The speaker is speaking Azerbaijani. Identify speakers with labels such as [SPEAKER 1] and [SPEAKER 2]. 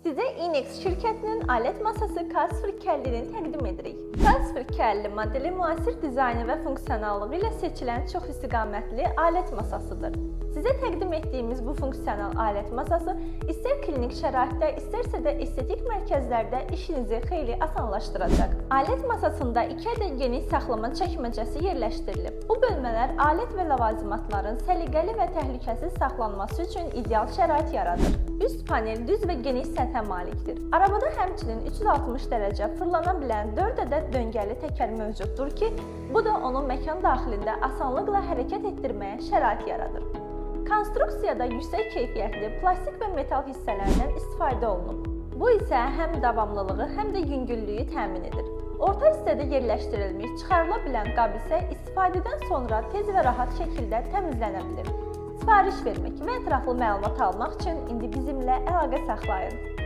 [SPEAKER 1] Sizə Inex şirkətinin alət masası K0250-ni təqdim edirik. K0250 modeli müasir dizaynı və funksionallığı ilə seçilən çox istiqamətli alət masasıdır. Sizə təqdim etdiyimiz bu funksional alət masası istər klinik şəraitdə, istərsə də estetik mərkəzlərdə işinizi xeyli asanlaşdıracaq. Alət masasında 2 ədəd geniş saxlama çəkməcəsi yerləşdirilib. Bu bölmələr alət və ləvazimatların səliqəli və təhlükəsiz saxlanması üçün ideal şərait yaradır. Üst panel düz və geniş səthə malikdir. Arabada həmçinin 360 dərəcə fırlana bilən 4 ədəd döngəli təkər mövcuddur ki, bu da onun məkan daxilində asanlıqla hərəkət etdirməyə şərait yaradır. Konstruksiyada yüksək keyfiyyətli plastik və metal hissələrdən istifadə olunub. Bu isə həm davamlılığı, həm də yüngüllüyü təmin edir. Orta hissədə yerləşdirilmiş çıxarıla bilən qab isə istifadədən sonra tez və rahat şəkildə təmizlənə bilir. Sifariş vermək və ətraflı məlumat almaq üçün indi bizimlə əlaqə saxlayın.